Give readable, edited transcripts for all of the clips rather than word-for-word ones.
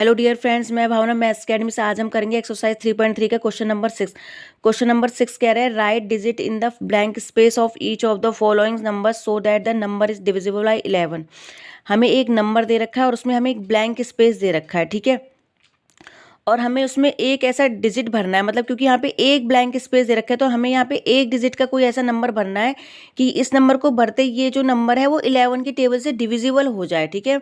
Hello dear friends, मैं भावना maths academy से। आज हम करेंगे एक्सरसाइज 3.3 का क्वेश्चन नंबर 6। क्वेश्चन नंबर 6 कह रहे हैं right digit in the blank space of each of the following number so that the number is divisible by 11। हमें एक नंबर दे रखा है और उसमें हमें एक ब्लैंक स्पेस दे रखा है, ठीक है। और हमें उसमें एक ऐसा डिजिट भरना है, मतलब क्योंकि यहाँ पे एक ब्लैंक स्पेस दे रखा है तो हमें यहाँ पे एक डिजिट का कोई ऐसा नंबर भरना है कि इस नंबर को भरते ये जो नंबर है वो 11 की टेबल से डिविजिबल हो जाए, ठीक है।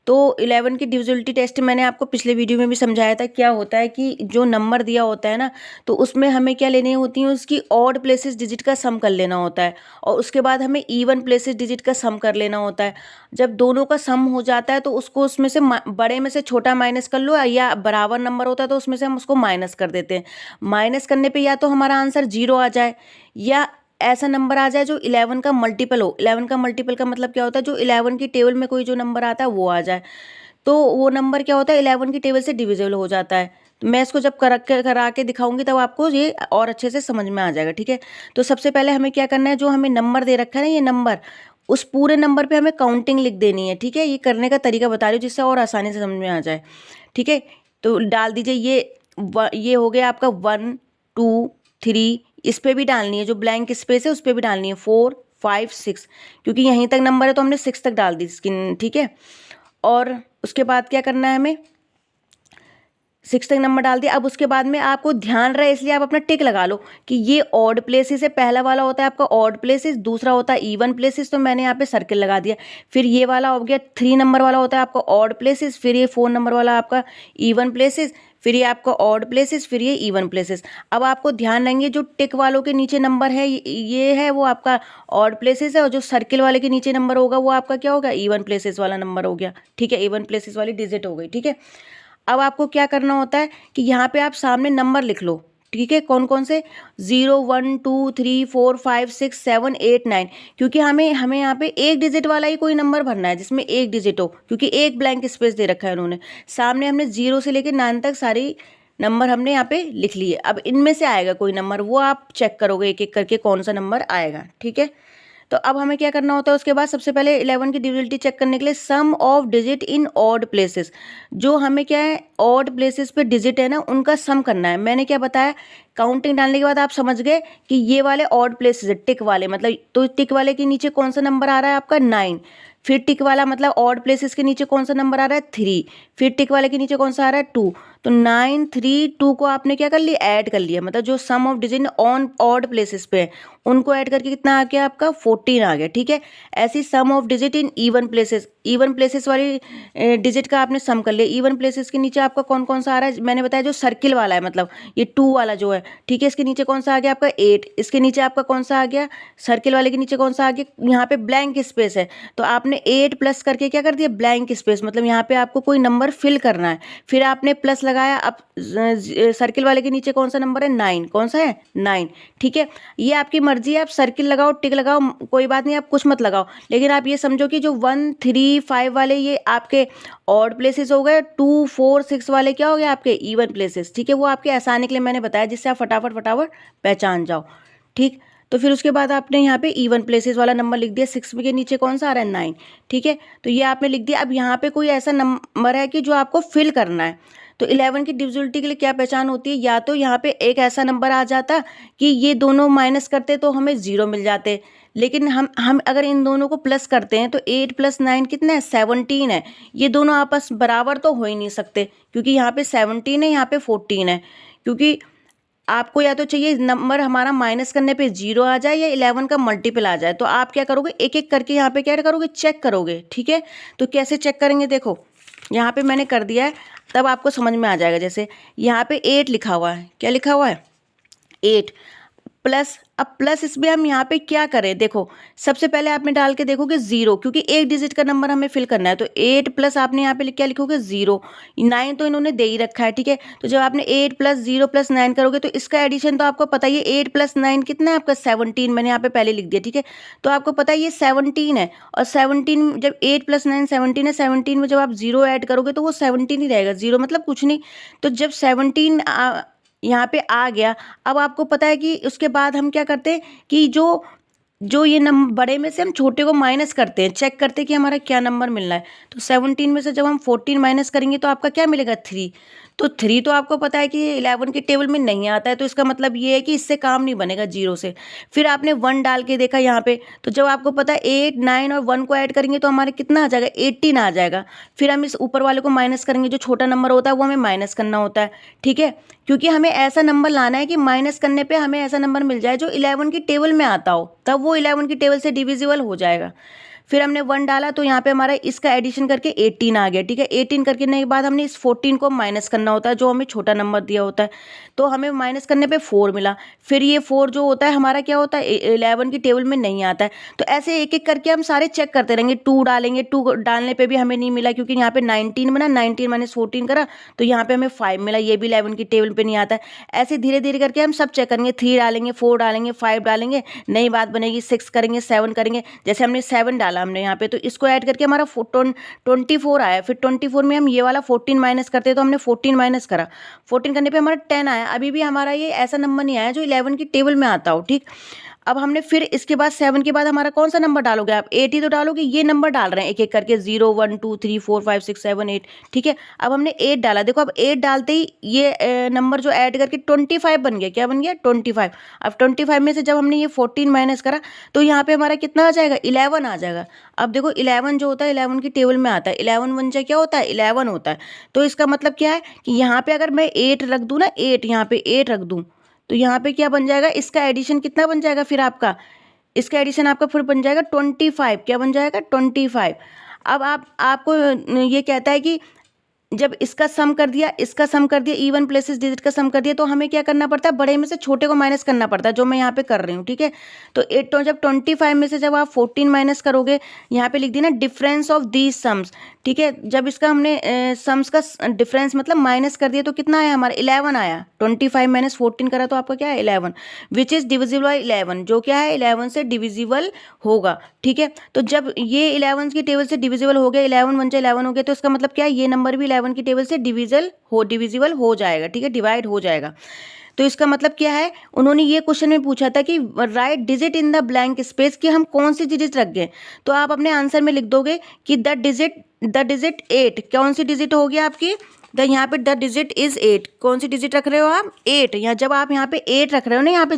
तो 11 की डिविजिबिलिटी टेस्ट मैंने आपको पिछले वीडियो में भी समझाया था। क्या होता है कि जो नंबर दिया होता है ना, तो उसमें हमें क्या लेनी होती है, उसकी ऑड प्लेसेस डिजिट का सम कर लेना होता है और उसके बाद हमें इवन प्लेसेस डिजिट का सम कर लेना होता है। जब दोनों का सम हो जाता है तो उसको उसमें से बड़े में से छोटा माइनस कर लो, या बराबर नंबर होता है तो उसमें से हम उसको माइनस कर देते हैं। माइनस करने पे या तो हमारा आंसर 0 आ जाए या ऐसा नंबर आ जाए जो 11 का मल्टीपल हो। 11 का मल्टीपल का मतलब क्या होता है, जो 11 की टेबल में कोई जो नंबर आता है वो आ जाए, तो वो नंबर क्या होता है 11 की टेबल से डिविजिबल हो जाता है। तो मैं इसको जब करा के दिखाऊंगी तब आपको ये और अच्छे से समझ में आ जाएगा, ठीक है। तो सबसे पहले हमें क्या करना है, जो हमें नंबर दे रखा है ना, ये नंबर, उस पूरे नंबर पे हमें काउंटिंग लिख देनी है, ठीक है। ये करने का तरीका बता रही हूँ जिससे और आसानी से समझ में आ जाए, ठीक है। तो डाल दीजिए ये हो गया आपका 1 2 3। इस पे भी डालनी है, जो ब्लैंक स्पेस है उस पे भी डालनी है 4 5 6, क्योंकि यहीं तक नंबर है तो हमने 6 तक डाल दी स्किन, ठीक है। और उसके बाद क्या करना है, हमें 6 तक नंबर डाल दिया। अब उसके बाद में आपको ध्यान रहे इसलिए आप अपना टिक लगा लो कि ये ऑड प्लेसेस है। पहला वाला होता है आपका ऑड प्लेसेस, दूसरा होता है इवन प्लेसेस, तो मैंने यहाँ पे सर्किल लगा दिया। फिर ये वाला हो गया 3 नंबर वाला होता है आपका ऑड प्लेसेस, फिर ये 4 नंबर वाला आपका इवन प्लेसेस, फिर ये आपका ऑड प्लेसेस, फिर ये इवन प्लेसेस। अब आपको ध्यान रहेंगे जो टिक वालों के नीचे नंबर है ये है वो आपका ऑड प्लेसेस है, और जो सर्किल वाले के नीचे नंबर होगा वो आपका क्या होगा, इवन प्लेसेस वाला नंबर हो गया, ठीक है। इवन प्लेसेस वाली डिजिट हो गई, ठीक है। अब आपको क्या करना होता है कि यहाँ पे आप सामने नंबर लिख लो, ठीक है। कौन कौन से, 0 1 2 3 4 5 6 7 8 9, क्योंकि हमें हमें यहाँ पे एक डिजिट वाला ही कोई नंबर भरना है जिसमें एक डिजिट हो, क्योंकि एक ब्लैंक स्पेस दे रखा है उन्होंने। सामने हमने 0 से लेकर 9 तक सारी नंबर हमने यहाँ पे लिख लिए। अब इनमें से आएगा कोई नंबर, वो आप चेक करोगे एक एक करके कौन सा नंबर आएगा, ठीक है। तो अब हमें क्या करना होता है, उसके बाद सबसे पहले 11 की डिविजिबिलिटी चेक करने के लिए sum of digit in odd places, जो हमें क्या है ऑड प्लेसेस पे डिजिट है ना उनका सम करना है। मैंने क्या बताया, काउंटिंग डालने के बाद आप समझ गए कि ये वाले ऑड प्लेसेस है, टिक वाले मतलब, तो टिक वाले के नीचे कौन सा नंबर आ रहा है आपका 9। फिर टिक वाला मतलब ऑड प्लेसेस के नीचे कौन सा नंबर आ रहा है 3। फिर टिक वाले के नीचे कौन सा आ रहा है 2। तो 9 3 2 को आपने क्या कर लिया, ऐड कर लिया, मतलब जो sum of digit on odd places पे है उनको ऐड करके कितना आ गया आपका 14 आ गया, ठीक है। ऐसी sum of digit in even places, even places वाली डिजिट का आपने सम कर लिया। इवन प्लेसेस के नीचे आपका कौन कौन सा आ रहा है, मैंने बताया जो सर्किल वाला है, मतलब ये 2 वाला जो है, ठीक है। इसके नीचे कौन सा आ गया आपका 8, इसके नीचे आपका कौन सा आ गया, सर्किल वाले के नीचे कौन सा आ गया, यहाँ पे ब्लैंक स्पेस है तो आपने 8 प्लस करके क्या कर दिया, ब्लैंक स्पेस, मतलब यहाँ पे आपको कोई नंबर फिल करना है। फिर आपने प्लस लगाया, अब सर्किल वाले के नीचे कौन सा नंबर है 9, कौन सा है 9, ठीक है। ये आपकी मर्जी है, आप सर्किल लगाओ टिक लगाओ कोई बात नहीं, आप कुछ मत लगाओ, लेकिन आप ये समझो कि जो 1 3 5 वाले ये आपके ऑड प्लेसेस हो गए, 2 4 6 वाले क्या हो गए आपके इवन प्लेसेस, ठीक है। वो आपके आसानी के लिए मैंने बताया जिससे आप फटाफट फटाफट पहचान जाओ, ठीक। तो फिर उसके बाद आपने यहाँ पे इवन प्लेसेस वाला नंबर लिख दिया, 6 के नीचे कौन सा आ रहा है 9, ठीक है। तो ये आपने लिख दिया। अब यहाँ पे कोई ऐसा नंबर है कि जो आपको फिल करना है, तो 11 की डिविजिबिलिटी के लिए क्या पहचान होती है, या तो यहाँ पे एक ऐसा नंबर आ जाता कि ये दोनों माइनस करते तो हमें 0 मिल जाते, लेकिन हम अगर इन दोनों को प्लस करते हैं तो 8 + 9 कितना है 17 है। ये दोनों आपस बराबर तो हो ही नहीं सकते, क्योंकि यहाँ पे 17 है, यहाँ पे 14 है, क्योंकि आपको या तो चाहिए नंबर हमारा माइनस करने पे 0 आ जाए या 11 का मल्टीपल आ जाए। तो आप क्या करोगे, एक एक करके यहाँ पे क्या करोगे, चेक करोगे, ठीक है। तो कैसे चेक करेंगे, देखो यहाँ पे मैंने कर दिया है, तब आपको समझ में आ जाएगा। जैसे यहाँ पे 8 लिखा हुआ है, क्या लिखा हुआ है 8 प्लस, अब प्लस इसमें हम यहाँ पे क्या करें, देखो सबसे पहले आपने डाल के देखोगे 0, क्योंकि एक डिजिट का नंबर हमें फिल करना है। तो 8 प्लस आपने यहाँ पे क्या लिखोगे 0, 9 तो इन्होंने दे ही रखा है, ठीक है। तो जब आपने 8 + 0 + 9 करोगे तो इसका एडिशन तो आपको पता ही है, 8 + 9 कितना है आपका 17, मैंने यहाँ पे पहले लिख दिया, ठीक है। तो आपको पता है ये 17 है, और 17 जब 8 + 9 17 है, 17 में जब आप 0 ऐड करोगे तो वो 17 ही रहेगा, 0 मतलब कुछ नहीं। तो जब 17 यहाँ पे आ गया, अब आपको पता है कि उसके बाद हम क्या करते हैं कि जो जो ये नंबर बड़े में से हम छोटे को माइनस करते हैं, चेक करते हैं कि हमारा क्या नंबर मिल रहा है। तो 17 में से जब हम 14 माइनस करेंगे तो आपका क्या मिलेगा 3। तो 3 तो आपको पता है कि 11 के टेबल में नहीं आता है, तो इसका मतलब ये है कि इससे काम नहीं बनेगा 0 से। फिर आपने 1 डाल के देखा यहाँ पे, तो जब आपको पता है 8 9 और 1 को ऐड करेंगे तो हमारे कितना आ जाएगा 18 आ जाएगा। फिर हम इस ऊपर वाले को माइनस करेंगे, जो छोटा नंबर होता है वो हमें माइनस करना होता है, ठीक है, क्योंकि हमें ऐसा नंबर लाना है कि माइनस करने पे हमें ऐसा नंबर मिल जाए जो 11 की टेबल में आता हो, तब वो 11 की टेबल से डिविजिबल हो जाएगा। फिर हमने 1 डाला तो यहाँ पे हमारा इसका एडिशन करके 18 आ गया, ठीक है। 18 करने के बाद हमने इस 14 को माइनस करना होता है, जो हमें छोटा नंबर दिया होता है, तो हमें माइनस करने पे 4 मिला। फिर ये 4 जो होता है हमारा क्या होता है 11 की टेबल में नहीं आता है। तो ऐसे एक एक करके हम सारे चेक करते रहेंगे। 2 डालेंगे, 2 डालने पे भी हमें नहीं मिला, क्योंकि यहाँ पे 19 बना, 19 माइनस 14 करा तो यहाँ पे हमें 5 मिला, ये भी 11 की टेबल पे नहीं आता है। ऐसे धीरे धीरे करके हम सब चेक करेंगे। 3 डालेंगे, 4 डालेंगे, 5 डालेंगे, नई बात बनेगी, 6 करेंगे, 7 करेंगे। जैसे हमने 7 डाला हमने यहाँ पे, तो इसको ऐड करके हमारा 24 आया। फिर 24 में हम ये वाला 14 माइनस करते हैं, तो हमने 14 माइनस करा, 14 करने पे हमारा 10 आया। अभी भी हमारा ये ऐसा नंबर नहीं आया जो 11 की टेबल में आता हो, ठीक। अब हमने फिर इसके बाद 7 के बाद हमारा कौन सा नंबर डालोगे आप, 8 ही तो डालोगे। ये नंबर डाल रहे हैं एक एक करके, 0 1 2 3 4 5 6 7 8, ठीक है। अब हमने 8 डाला, देखो अब 8 डालते ही ये नंबर जो ऐड करके 25 बन गया। क्या बन गया 25। अब 25 में से जब हमने ये 14 माइनस करा तो यहाँ पे हमारा कितना आ जाएगा 11 आ जाएगा। अब देखो 11 जो होता है 11 की टेबल में आता है, 11 वन जा क्या होता है 11 होता है। तो इसका मतलब क्या है कि यहाँ पे अगर मैं 8 रख दूँ ना, 8 यहाँ पे 8 रख दूँ, तो यहाँ पे क्या बन जाएगा, इसका एडिशन कितना बन जाएगा, फिर आपका इसका एडिशन आपका फिर बन जाएगा 25। क्या बन जाएगा 25। अब आपको ये कहता है कि जब इसका सम कर दिया, इसका सम कर दिया, इवन प्लेसेस डिजिट का सम कर दिया, तो हमें क्या करना पड़ता है, बड़े में से छोटे को माइनस करना पड़ता है, जो मैं यहाँ पे कर रही हूँ, ठीक है। तो 8 तो जब 25 में से जब आप 14 माइनस करोगे, यहाँ पे लिख दिया ना डिफरेंस ऑफ दीज सम्स, ठीक है। जब इसका हमने सम्स का डिफरेंस मतलब माइनस कर दिया तो कितना आया हमारा 11 आया। 25 माइनस 14 करा तो आपका क्या है 11, विच इज डिविजिबल बाई 11, जो क्या है 11 से डिविजिबल होगा, ठीक है। तो जब ये 11 की टेबल से डिविजिबल हो गया, 11 वन जा 11 हो गया, तो इसका मतलब क्या है ये नंबर भी 11 की टेबल से डिविजिबल हो जाएगा, ठीक है, डिवाइड हो जाएगा। तो इसका मतलब क्या है, उन्होंने ये क्वेश्चन में पूछा था कि right digit in the blank space, कि हम कौन सी डिजिट रख गए। तो आप अपने आंसर में लिख दोगे कि द डिजिट 8, कौन सी डिजिट होगी आपकी, यहाँ पे द डिजिट इज 8, कौन सी डिजिट रख रहे हो आप 8। यहाँ जब आप यहाँ पे 8 रख रहे हो ना, यहाँ पे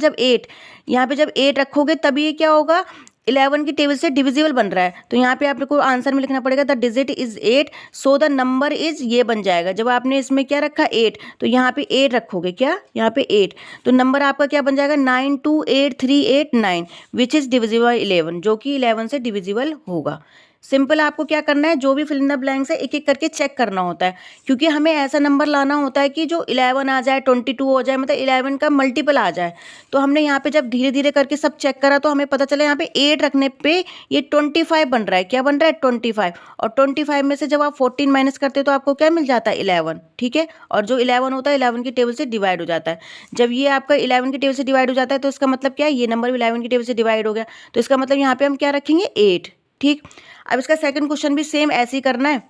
जब 8 रखोगे तभी ये क्या होगा 11 की टेबल से डिविजिबल बन रहा है। तो यहाँ पे आपको आंसर में लिखना पड़ेगा the digit is 8, so the number is, ये बन जाएगा। जब आपने इसमें क्या रखा 8, तो यहाँ पे 8 रखोगे, क्या यहाँ पे 8, तो नंबर आपका क्या बन जाएगा 928389, विच इज डिविजिबल बाई 11, जो कि 11 से डिविजिबल होगा। सिंपल आपको क्या करना है, जो भी फिल इन द ब्लैंक्स है एक एक करके चेक करना होता है, क्योंकि हमें ऐसा नंबर लाना होता है कि जो 11 आ जाए, 22 हो जाए, मतलब 11 का मल्टीपल आ जाए। तो हमने यहाँ पे जब धीरे धीरे करके सब चेक करा तो हमें पता चला यहाँ पे 8 रखने पे ये 25 बन रहा है। क्या बन रहा है 25, और 25 में से जब आप 14 माइनस करते हो तो आपको क्या मिल जाता है 11, ठीक है। और जो 11 होता है 11 की टेबल से डिवाइड हो जाता है। जब ये आपका 11 की टेबल से डिवाइड हो जाता है तो इसका मतलब क्या है, ये नंबर भी 11 की टेबल से डिवाइड हो गया, तो इसका मतलब यहाँ पे हम क्या रखेंगे 8, ठीक। अब इसका सेकंड क्वेश्चन भी सेम ऐसे ही करना है।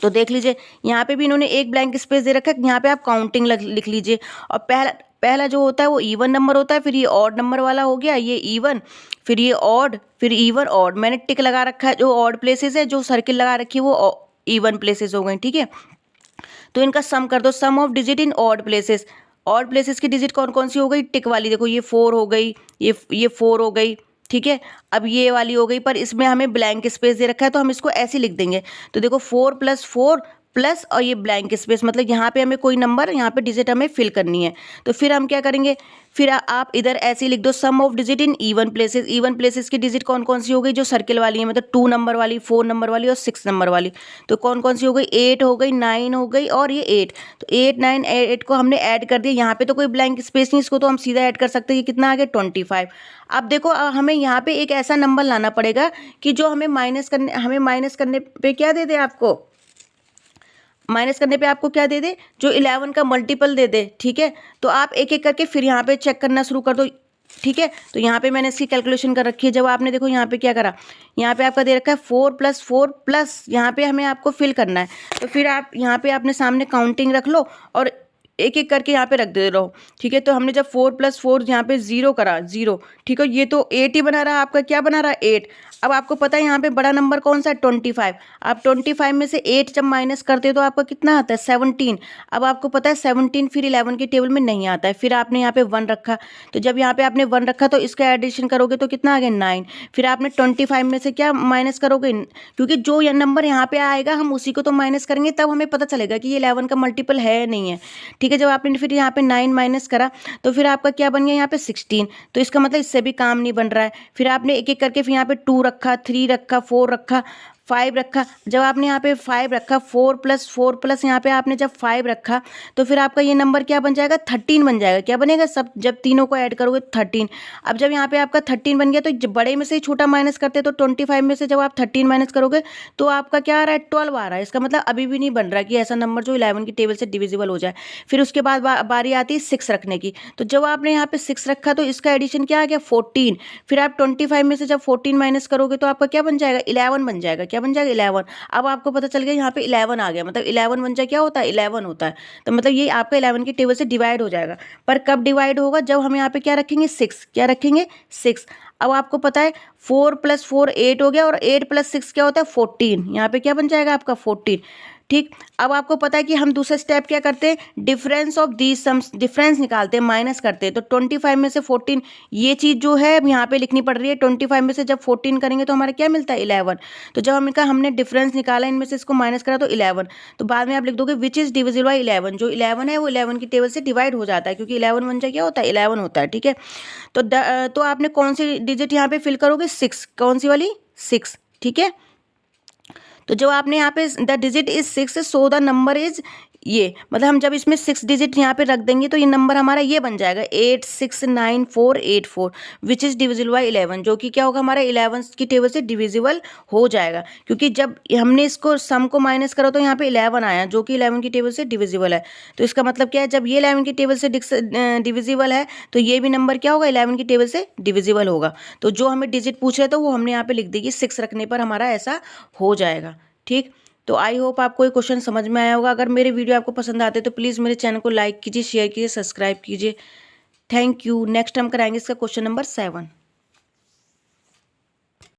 तो देख लीजिए यहाँ पे भी इन्होंने एक ब्लैंक स्पेस दे रखा है, यहाँ पे आप काउंटिंग लिख लीजिए। और पहला जो होता है वो इवन नंबर होता है, फिर ये ऑड नंबर वाला हो गया, ये इवन, फिर ये ऑड, फिर इवन ऑड। मैंने टिक लगा रखा है, जो ऑड प्लेसेस है, जो सर्किल लगा रखी है वो इवन प्लेसेस हो गए, ठीक है। तो इनका सम कर दो, sum of digit in odd places. Odd places की डिजिट कौन कौन सी हो गई, टिक वाली, देखो ये 4 हो गई, ये 4 हो गई, ठीक है। अब ये वाली हो गई, पर इसमें हमें ब्लैंक स्पेस दे रखा है तो हम इसको ऐसे लिख देंगे। तो देखो 4 + 4 प्लस और ये ब्लैंक स्पेस, मतलब यहाँ पे हमें कोई नंबर, यहाँ पे डिजिट हमें फिल करनी है। तो फिर हम क्या करेंगे, फिर आप इधर ऐसे ही लिख दो, sum of digit in even places. Even places की डिजिट कौन कौन सी हो गई, जो सर्किल वाली है, मतलब 2 नंबर वाली, 4 नंबर वाली और 6 नंबर वाली। तो कौन कौन सी हो गई, 8 हो गई, 9 हो गई और ये 8। तो 8 9 8 को हमने ऐड कर दिया। यहाँ पे तो कोई ब्लैंक स्पेस नहीं, इसको तो हम सीधा ऐड कर सकते हैं। कितना आ गया 25। अब देखो हमें यहाँ पे एक ऐसा नंबर लाना पड़ेगा कि जो हमें माइनस करने पे क्या दे दे, आपको माइनस करने पे आपको क्या दे दे, जो 11 का मल्टीपल दे दे, ठीक है। तो आप एक एक करके फिर यहाँ पे चेक करना शुरू कर दो, ठीक है। तो यहाँ पे मैंने इसकी कैलकुलेशन कर रखी है। जब आपने देखो यहाँ पे क्या करा, यहाँ पे आपका दे रखा है 4 + 4 प्लस यहाँ पे हमें आपको फिल करना है। तो फिर आप यहाँ पे अपने सामने काउंटिंग रख लो और एक एक करके यहाँ पे रख दे रहा हूँ, ठीक है। तो हमने जब 4 + 4 यहाँ पे 0 करा, 0, ठीक है, ये तो 8 ही बना रहा, आपका क्या बना रहा, 8। अब आपको पता है यहाँ पे बड़ा नंबर कौन सा है, 25। आप 25 में से 8 जब माइनस करते हो तो आपका कितना आता है, 17। अब आपको पता है 17 फिर 11 के टेबल में नहीं आता है, फिर आपने यहाँ पे 1 रखा, तो जब यहाँ पे आपने 1 रखा तो इसका एडिशन करोगे तो कितना आ गया, 9। फिर आपने 25 में से क्या माइनस करोगे, क्योंकि जो ये नंबर यहाँ पे आएगा हम उसी को तो माइनस करेंगे, तब हमें पता चलेगा कि ये 11 का मल्टीपल है नहीं है, ठीक है। जब आपने फिर यहाँ पे 9 माइनस करा तो फिर आपका क्या बन गया, यहाँ पे 16। तो इसका मतलब इससे भी काम नहीं बन रहा है। फिर आपने एक एक करके फिर यहाँ पे 2 रखा, 3 रखा, 4 रखा, 5 रखा। जब आपने यहाँ पे 5 रखा, 4 + 4 प्लस यहाँ पे आपने जब 5 रखा तो फिर आपका ये नंबर क्या बन जाएगा, 13 बन जाएगा। क्या बनेगा, सब जब तीनों को ऐड करोगे 13। अब जब यहाँ पे आपका 13 बन गया तो बड़े में से ही छोटा माइनस करते, तो 25 में से जब आप 13 माइनस करोगे तो आपका क्या आ रहा है, 12 आ रहा है। इसका मतलब अभी भी नहीं बन रहा कि ऐसा नंबर जो 11 की टेबल से डिविजिबल हो जाए। फिर उसके बाद बारी आती है 6 रखने की, तो जब आपने यहाँ पे 6 रखा तो इसका एडिशन क्या आ गया, 14। फिर आप 25 में से जब 14 माइनस करोगे तो आपका क्या बन जाएगा, 11 बन जाएगा। क्या बन जाएगा, 11। अब आपको पता चल गया यहाँ पे 11 आ गया, मतलब 11 बन जाए क्या होता है, 11 होता है। तो मतलब ये आपका 11 की टेबल से डिवाइड हो जाएगा। पर कब डिवाइड होगा, जब हम यहाँ पे क्या रखेंगे, 6। क्या रखेंगे, 6। अब आपको पता है 4 + 4 8 हो गया, और 8 + 6 क्या होता है, 14। यहाँ पे क्या बन जाएगा आपका, 14, ठीक। अब आपको पता है कि हम दूसरा स्टेप क्या करते हैं, difference of these sums, difference निकालते हैं, माइनस करते हैं। तो 25 में से 14, ये चीज़ जो है यहाँ पे लिखनी पड़ रही है। 25 में से जब 14 करेंगे तो हमारा क्या मिलता है, 11। तो जब हमने कहा हमने डिफरेंस निकाला, इनमें से इसको माइनस करा तो 11। तो बाद में आप लिख दोगे विच इज डिविजिबल बाई 11। जो 11 है वो 11 की टेबल से डिवाइड हो जाता है, क्योंकि 11 बन जाए क्या होता है, 11 होता है, ठीक है। तो आपने कौन सी डिजिट यहाँ पे फिल करोगे, 6। कौन सी वाली, 6, ठीक है। तो जो आपने यहाँ पे the digit is 6, so the number is, ये मतलब हम जब इसमें 6 डिजिट यहाँ पे रख देंगे तो ये नंबर हमारा ये बन जाएगा 869484, विच इज़ डिविजिबल बाई 11, जो कि क्या होगा, हमारा 11 की टेबल से डिविजिबल हो जाएगा। क्योंकि जब हमने इसको सम को माइनस करा तो यहाँ पे 11 आया, जो कि 11 की टेबल से डिविजिबल है। तो इसका मतलब क्या है, जब ये 11 की टेबल से डिविजिबल है तो ये भी नंबर क्या होगा, 11 की टेबल से डिविजिबल होगा। तो जो हमें डिजिट पूछ रहे तो वो हमने यहाँ पे लिख देगी, 6 रखने पर हमारा ऐसा हो जाएगा, ठीक। तो आई होप आपको ये क्वेश्चन समझ में आया होगा। अगर मेरे वीडियो आपको पसंद आते तो प्लीज़ मेरे चैनल को लाइक कीजिए, शेयर कीजिए, सब्सक्राइब कीजिए। Thank you. नेक्स्ट हम कराएंगे इसका क्वेश्चन नंबर 7।